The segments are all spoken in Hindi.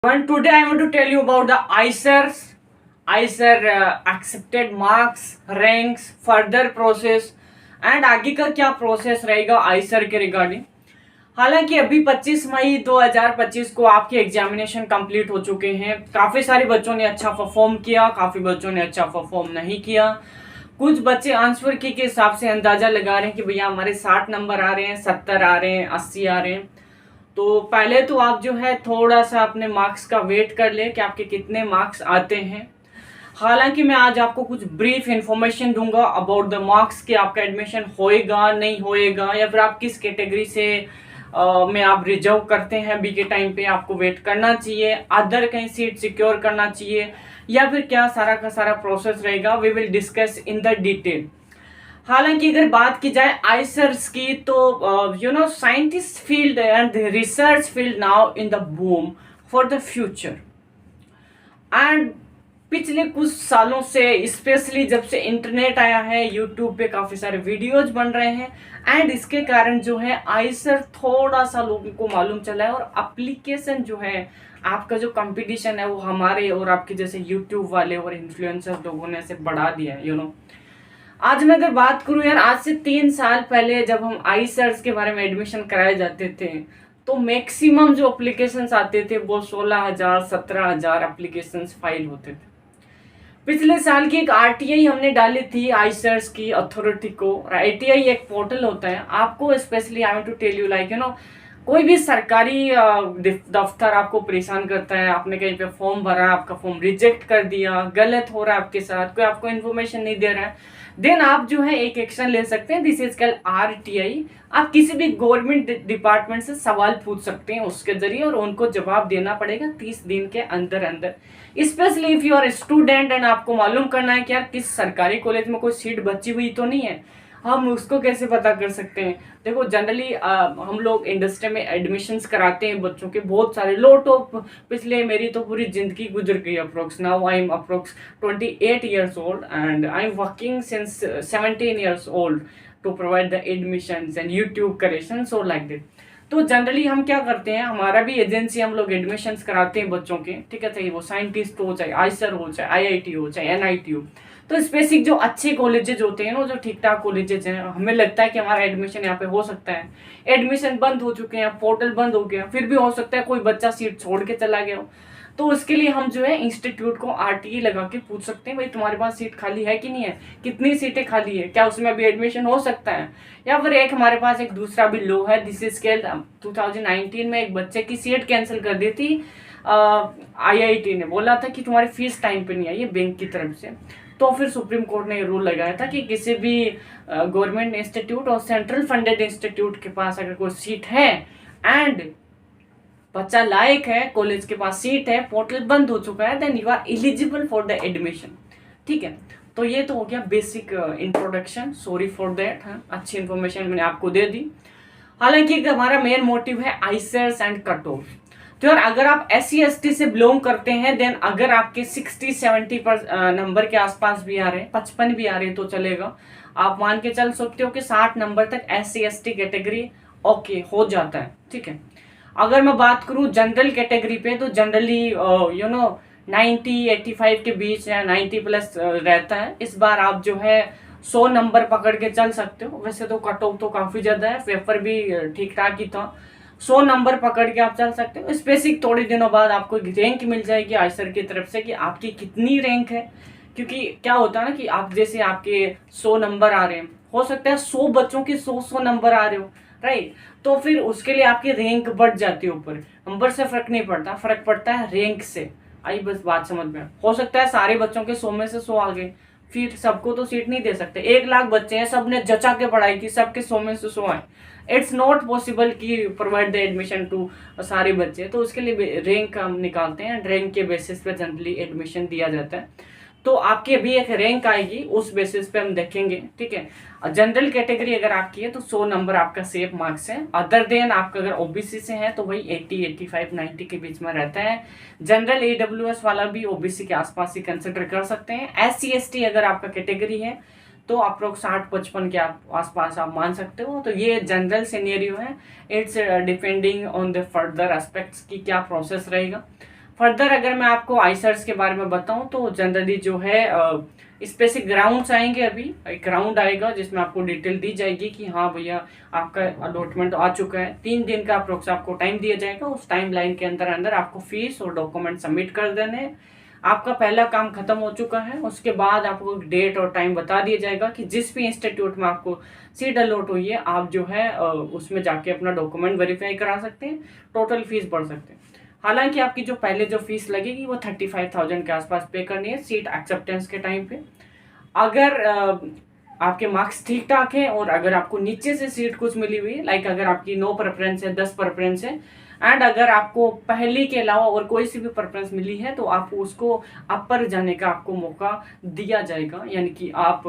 And today I want to tell you about the ICERs, accepted marks, ranks, further process and आगे का क्या प्रोसेस रहेगा आइसर के रिगार्डिंग। हालांकि अभी 25 मई 2025 को आपके एग्जामिनेशन कंप्लीट हो चुके हैं। काफ़ी सारे बच्चों ने अच्छा परफॉर्म किया, काफ़ी बच्चों ने अच्छा परफॉर्म नहीं किया। कुछ बच्चे आंसर की के हिसाब से अंदाज़ा लगा रहे हैं कि भैया हमारे 60 नंबर आ रहे हैं, 70 आ रहे हैं, 80 आ रहे हैं। तो पहले तो आप जो है थोड़ा सा अपने मार्क्स का वेट कर ले कि आपके कितने मार्क्स आते हैं। हालांकि मैं आज आपको कुछ ब्रीफ इंफॉर्मेशन दूंगा अबाउट द मार्क्स कि आपका एडमिशन होएगा नहीं होएगा, या फिर आप किस कैटेगरी से में आप रिजर्व करते हैं। अभी के टाइम पे आपको वेट करना चाहिए, अदर कहीं सीट सिक्योर करना चाहिए, या फिर क्या सारा का सारा प्रोसेस रहेगा, we will discuss in the detail. हालांकि अगर बात की जाए आइसर्स की तो scientist field and research field now in the boom for the future. And पिछले कुछ सालों से स्पेशली जब से इंटरनेट आया है, यूट्यूब पे काफ़ी सारे वीडियोज बन रहे हैं एंड इसके कारण जो है आइसर थोड़ा सा लोगों को मालूम चला है। और एप्लीकेशन जो है, आपका जो कंपटीशन है वो हमारे और आपके जैसे यूट्यूब वाले और इन्फ्लुएंसर लोगों ने ऐसे बढ़ा दिया है। आज मैं अगर बात करूं यार, आज से 3 साल पहले जब हम आईसर्स के बारे में एडमिशन कराए जाते थे तो मैक्सिमम जो एप्लीकेशंस आते थे वो 16,000 17,000 एप्लीकेशंस फाइल होते थे। पिछले साल की एक आरटीआई हमने डाली थी आईसर्स की अथॉरिटी को। आरटीआई एक पोर्टल होता है, आपको specially I want to tell you कोई भी सरकारी दफ्तर आपको परेशान करता है, आपने कहीं पे फॉर्म भरा, आपका फॉर्म रिजेक्ट कर दिया, गलत हो रहा है आपके साथ, कोई आपको इन्फॉर्मेशन नहीं दे रहा है, देन आप जो है एक एक्शन ले सकते हैं। This is called RTI. आप किसी भी गवर्नमेंट डिपार्टमेंट से सवाल पूछ सकते हैं उसके जरिए और उनको जवाब देना पड़ेगा 30 दिन के अंदर अंदर। Specially if you are student and आपको मालूम करना है कि यार किस सरकारी कॉलेज में कोई सीट बची हुई तो नहीं है, हम उसको कैसे पता कर सकते हैं। देखो जनरली हम लोग इंडस्ट्री में एडमिशन्स कराते हैं बच्चों के बहुत सारे लोट ऑफ। पिछले मेरी तो पूरी जिंदगी गुजर गई approx. Now I am approx 28 years old and I am working since 17 years old to provide the admissions and YouTube corrections or like that। तो जनरली हम क्या करते हैं, हमारा भी एजेंसी, हम लोग एडमिशन्स कराते हैं बच्चों के, ठीक है, चाहे वो साइंटिस्ट हो, चाहे आईसर हो, चाहे आईआईटी हो, चाहे एनआईटी हो। तो स्पेसिफिक जो अच्छे कॉलेजेज होते हैं ना, जो ठीक ठाक कॉलेजेज हैं, हमें लगता है कि हमारा एडमिशन यहाँ पे हो सकता है। एडमिशन बंद हो चुके हैं, पोर्टल बंद हो गया, फिर भी हो सकता है कोई बच्चा सीट छोड़ के चला गया हो, तो उसके लिए हम जो है इंस्टीट्यूट को आरटीई लगा के पूछ सकते हैं, भाई तुम्हारे पास सीट खाली है कि नहीं है, कितनी सीटें खाली है, क्या उसमें अभी एडमिशन हो सकता है। या फिर एक हमारे पास एक दूसरा भी लो है, दिस इज स्केल 2019 में एक बच्चे की सीट कैंसिल कर दी थी। आईआईटी ने बोला था कि तुम्हारी फीस टाइम पे नहीं आई है बैंक की तरफ से। तो फिर सुप्रीम कोर्ट ने रूल लगाया था कि किसी भी गवर्नमेंट इंस्टीट्यूट और सेंट्रल फंडेड इंस्टीट्यूट के पास अगर कोई सीट है एंड बच्चा लायक है, कॉलेज के पास सीट है, पोर्टल बंद हो चुका है, then you are eligible for the admission. ठीक है, तो ये तो हो गया basic introduction. Sorry for that. अच्छी इन्फॉर्मेशन मैंने आपको दे दी। हालांकि हमारा मेन मोटिव है आईसर्स एंड कट ऑफ। तो यार अगर आप SC/ST से बिलोंग करते हैं, देन अगर आपके 60-70 पर नंबर के आसपास भी आ रहे हैं, 55 भी आ रहे हैं तो चलेगा। आप मान के चल सकते हो कि 60 नंबर तक SC/ST कैटेगरी ओके हो जाता है। ठीक है, अगर मैं बात करूं जनरल कैटेगरी पे तो जनरली 90-85 के बीच या 90 प्लस रहता है। इस बार आप जो है 100 नंबर पकड़ के चल सकते हो। वैसे तो कट ऑफ तो काफ़ी ज़्यादा है, पेपर भी ठीक ठाक ही था। 100 नंबर पकड़ के आप चल सकते हो। स्पेसिफिक थोड़े दिनों बाद आपको एक रैंक मिल जाएगी आईसर की तरफ से कि आपकी कितनी रैंक है। क्योंकि क्या होता है ना कि आप जैसे आपके 100 नंबर आ रहे हैं, हो सकता है 100 बच्चों के 100 नंबर आ रहे हो, राइट। तो फिर उसके लिए आपकी रैंक बढ़ जाती है। ऊपर नंबर से फर्क नहीं पड़ता, फर्क पड़ता है रैंक से। आई बस बात समझ में। हो सकता है सारे बच्चों के 100 में से 100 आ गए, फिर सबको तो सीट नहीं दे सकते। 1 लाख बच्चे हैं, सबने जचा के पढ़ाई की, सबके 100 में से 100 आए। इट्स नॉट पॉसिबल कि प्रोवाइड द एडमिशन टू सारे बच्चे। तो उसके लिए रैंक हम निकालते हैं, रैंक के बेसिस पे जनरली एडमिशन दिया जाता है। तो आपकी अभी एक रैंक आएगी, उस बेसिस पे हम देखेंगे। ठीक है, जनरल कैटेगरी अगर आपकी है तो 100 नंबर आपका सेफ मार्क्स है। अदर देन आपका अगर ओबीसी से है तो वही 80, 85, 90 के बीच में रहता है। जनरल AWS वाला भी ओबीसी के आसपास ही कंसिडर कर सकते हैं। SC/ST अगर आपका कैटेगरी है तो अप्रोक्स 60-55 के आसपास आप मान सकते हो। तो ये जनरल सिनेरियो है। It's depending on the further aspects की क्या प्रोसेस रहेगा। फर्दर अगर मैं आपको आईसर्स के बारे में बताऊं तो जनरली जो है स्पेसिफिक ग्राउंड्स आएंगे। अभी एक राउंड आएगा जिसमें आपको डिटेल दी जाएगी कि हाँ भैया आपका अलॉटमेंट आ चुका है। 3 दिन का अप्रोक्स आपको टाइम दिया जाएगा। उस टाइम लाइन के अंदर अंदर आपको फीस और डॉक्यूमेंट सबमिट कर देने हैं। आपका पहला काम खत्म हो चुका है। उसके बाद आपको डेट और टाइम बता दिया जाएगा कि जिस भी इंस्टीट्यूट में आपको सीट अलॉट हुई है आप जो है उसमें जाके अपना डॉक्यूमेंट वेरीफाई करा सकते हैं, टोटल फीस भर सकते हैं। हालांकि आपकी जो पहले जो फीस लगेगी वो 35,000 के आसपास पे करनी है सीट एक्सेप्टेंस के टाइम पे। अगर आपके मार्क्स ठीक ठाक है और अगर आपको नीचे से सीट कुछ मिली हुई है, लाइक अगर आपकी 9 प्रेफरेंस है, 10 प्रेफरेंस है, एंड अगर आपको पहली के अलावा और कोई सी भी प्रेफरेंस मिली है तो आपको उसको अपर जाने का आपको मौका दिया जाएगा। यानी कि आप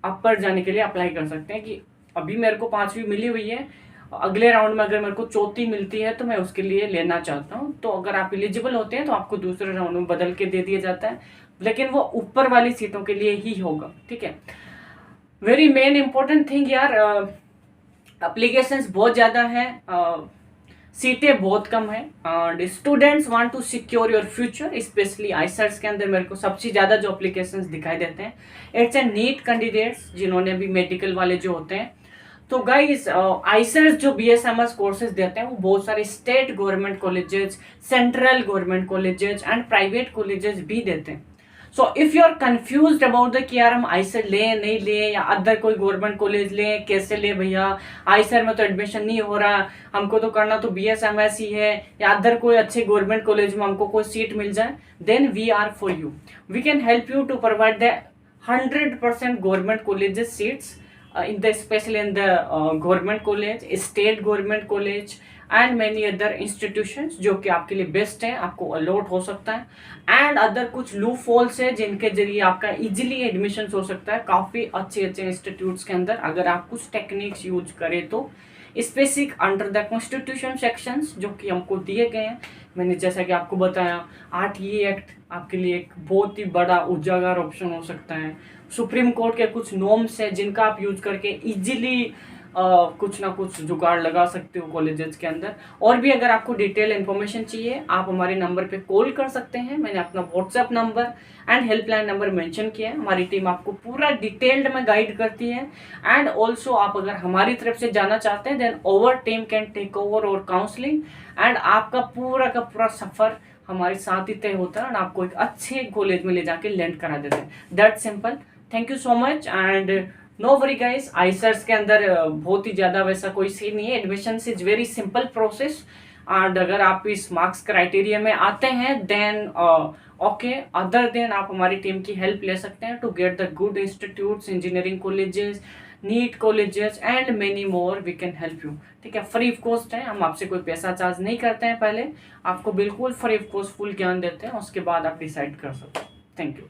अपर जाने के लिए अप्लाई कर सकते हैं कि अभी मेरे को 5वीं मिली हुई है, अगले राउंड में अगर मेरे को 4थी मिलती है तो मैं उसके लिए लेना चाहता हूँ। तो अगर आप एलिजिबल होते हैं तो आपको दूसरे राउंड में बदल के दे दिया जाता है, लेकिन वो ऊपर वाली सीटों के लिए ही होगा। ठीक है, वेरी मेन इंपॉर्टेंट थिंग यार, एप्लीकेशंस बहुत ज़्यादा है, सीटें बहुत कम है। Students want to secure your future, specially IISERs के अंदर मेरे को सबसे ज़्यादा जो एप्लीकेशंस दिखाई देते हैं इट्स ए नीट कैंडिडेट्स जिन्होंने भी मेडिकल वाले जो होते हैं। तो गाइस आईसर्स जो बीएसएमएस कोर्सेज देते हैं वो बहुत सारे state government colleges, central government colleges and private colleges भी देते हैं। So if you are confused about the कि यार हम आईसर लें नहीं लें या अदर कोई गवर्नमेंट कॉलेज लें, कैसे लें भैया, आईसर में तो एडमिशन नहीं हो रहा, हमको तो करना तो बीएसएमएस ही है या अदर कोई अच्छे गवर्नमेंट कॉलेज में हमको कोई सीट मिल जाए, then we are for you. We can help you to provide the 100% government colleges seats in the especially in the government college, state government college and many other institutions जो कि आपके लिए बेस्ट है, आपको अलॉट हो सकता है। एंड अदर कुछ लूप होल्स है जिनके जरिए आपका इजीली एडमिशन हो सकता है काफ़ी अच्छे अच्छे इंस्टीट्यूट्स के अंदर अगर आप कुछ टेक्निक्स यूज करें तो, specific under the constitution sections जो कि हमको दिए गए हैं। मैंने जैसा कि आपको बताया 8E एक्ट आपके लिए एक बहुत ही बड़ा उजागर ऑप्शन हो सकता है। सुप्रीम कोर्ट के कुछ नॉर्म्स है जिनका आप यूज करके इजीली कुछ ना कुछ जुगाड़ लगा सकते हो कॉलेजेस के अंदर। और भी अगर आपको डिटेल इन्फॉर्मेशन चाहिए आप हमारे नंबर पे कॉल कर सकते हैं। मैंने अपना WhatsApp number and helpline number mention किया है। हमारी टीम आपको पूरा डिटेल्ड में गाइड करती है। एंड ऑल्सो आप अगर हमारी तरफ से जाना चाहते हैं then over team can take over और काउंसलिंग एंड आपका पूरा का पूरा सफर हमारे साथ ही तय होता है और आपको एक अच्छे कॉलेज में ले जाके लैंड करा देते हैं। That simple. Thank you so much and no worry guys, IISERs के अंदर बहुत ही ज़्यादा वैसा कोई सीन नहीं है। Admission is very simple process and अगर आप इस मार्क्स क्राइटेरिया में आते हैं देन ओके, अदर देन आप हमारी टीम की हेल्प ले सकते हैं to get the good institutes, engineering colleges, NEET colleges and many more. We can help you. ठीक है, फ्री ऑफ कॉस्ट है, हम आपसे कोई पैसा चार्ज नहीं करते हैं। पहले आपको बिल्कुल फ्री ऑफ कॉस्ट फुल ज्ञान देते हैं, उसके बाद आप डिसाइड कर सकते हैं। Thank you.